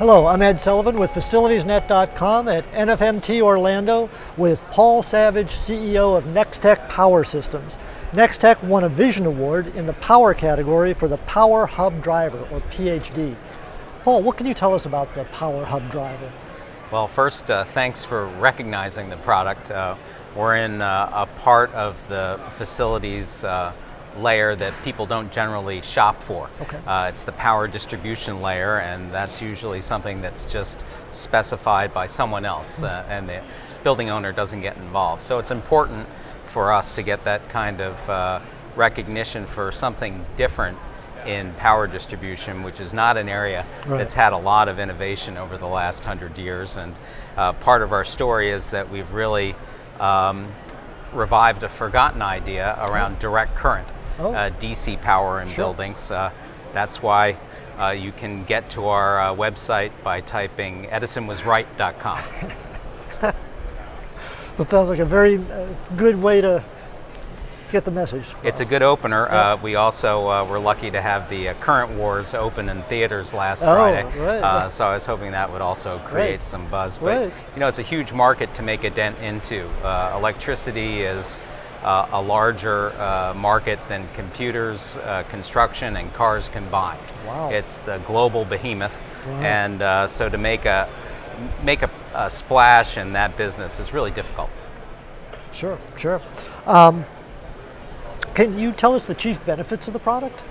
Hello, I'm Ed Sullivan with FacilitiesNet.com at NFMT Orlando with Paul Savage, CEO of Nextek Power Systems. Nextek won a Vision Award in the Power category for the Power Hub Driver, or PhD. Paul, what can you tell us about the Power Hub Driver? Well, first, thanks for recognizing the product. We're in a part of the facilities layer that people don't generally shop for. Okay. It's the power distribution layer, and that's usually something that's just specified by someone else, and the building owner doesn't get involved. So it's important for us to get that kind of recognition for something different in power distribution, which is not an area that's had a lot of innovation over the last 100 years. And part of our story is that we've really revived a forgotten idea around direct current. DC power in buildings. That's why you can get to our website by typing edisonwasright.com. So it sounds like a very good way to get the message across. It's a good opener. We also were lucky to have the Current Wars open in theaters last Friday. So I was hoping that would also create some buzz. But you know, it's a huge market to make a dent into. Electricity is a larger market than computers, construction, and cars combined. Wow. It's the global behemoth, and so to make a splash in that business is really difficult. Sure. Can you tell us the chief benefits of the product?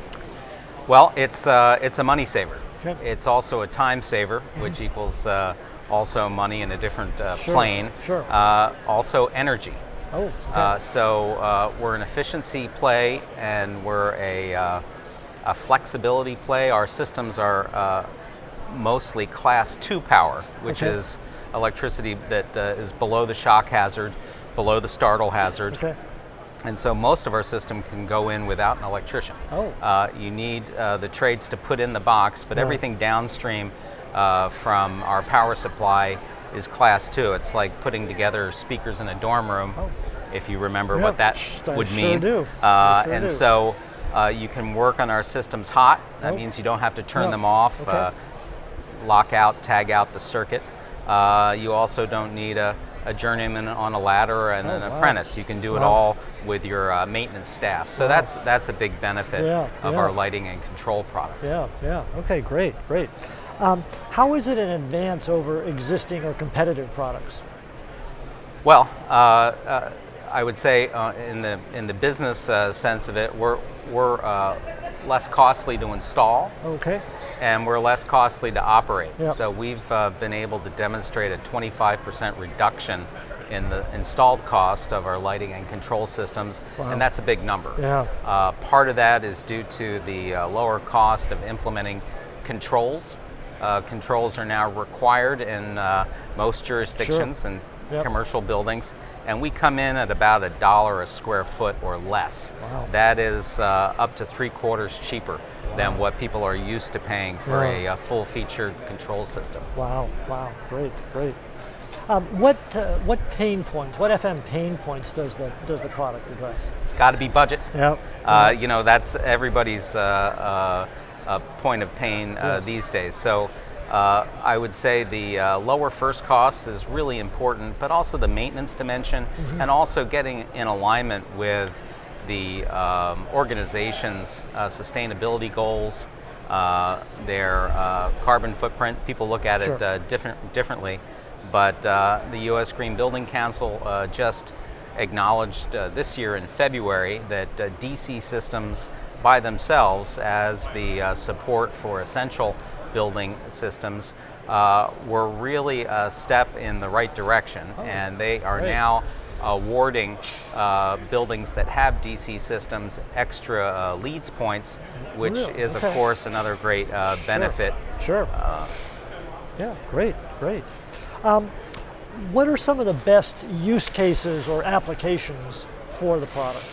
Well, it's a money saver. Okay. It's also a time saver, which equals also money in a different plane. Sure. Also energy. Oh, okay. So we're an efficiency play, and we're a flexibility play. Our systems are mostly class 2 power, which is electricity that is below the shock hazard, below the startle hazard. Okay. And so most of our system can go in without an electrician. You need the trades to put in the box, but everything downstream from our power supply is class 2. It's like putting together speakers in a dorm room, if you remember what that would mean. Sure do. And so you can work on our systems hot. That means you don't have to turn them off, lock out, tag out the circuit. You also don't need a journeyman on a ladder and an apprentice. You can do it all with your maintenance staff. So that's a big benefit of our lighting and control products. Okay, great. How is it an advance over existing or competitive products? Well, I would say in the business sense of it, we're less costly to install. And we're less costly to operate. So we've been able to demonstrate a 25% reduction in the installed cost of our lighting and control systems, and that's a big number. Part of that is due to the lower cost of implementing controls. Controls are now required in most jurisdictions and commercial buildings, and we come in at about $1 a square foot or less. That is up to 3/4 cheaper than what people are used to paying for a full-featured control system. Wow, great. What pain points, what FM pain points does the product address? It's got to be budget. You know, that's everybody's point of pain these days. So I would say the lower first cost is really important, but also the maintenance dimension, and also getting in alignment with the organization's sustainability goals, their carbon footprint. People look at it differently, but the U.S. Green Building Council just acknowledged this year in February that DC systems by themselves, as the support for essential building systems, were really a step in the right direction, and they are now awarding buildings that have DC systems extra LEEDs points, which is of course another great benefit. Great. What are some of the best use cases or applications for the product?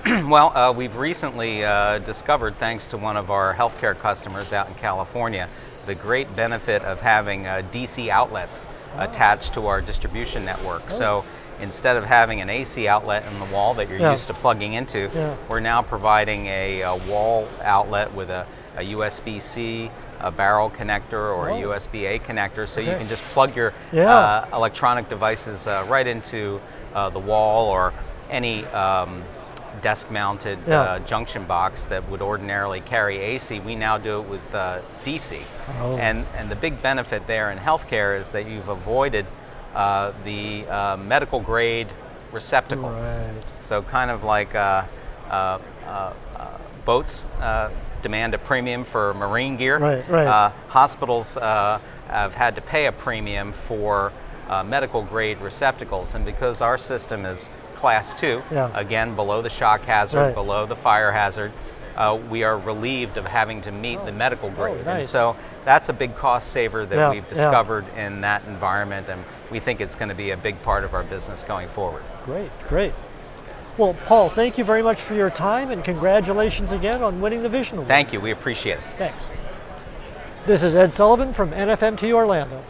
Well, we've recently discovered, thanks to one of our healthcare customers out in California, the great benefit of having DC outlets attached to our distribution network. So instead of having an AC outlet in the wall that you're used to plugging into, we're now providing a wall outlet with a USB-C a barrel connector or a USB-A connector, so you can just plug your electronic devices right into the wall or any desk-mounted junction box that would ordinarily carry AC. We now do it with DC. And the big benefit there in healthcare is that you've avoided the medical grade receptacle. So kind of like boats demand a premium for marine gear. Hospitals have had to pay a premium for medical grade receptacles, and because our system is Class 2, again below the shock hazard, below the fire hazard, we are relieved of having to meet the medical grade. And so that's a big cost saver that we've discovered in that environment, and we think it's going to be a big part of our business going forward. Great, great. Well, Paul, thank you very much for your time, and congratulations again on winning the Vision Award. Thank you, we appreciate it. Thanks. This is Ed Sullivan from NFMT Orlando.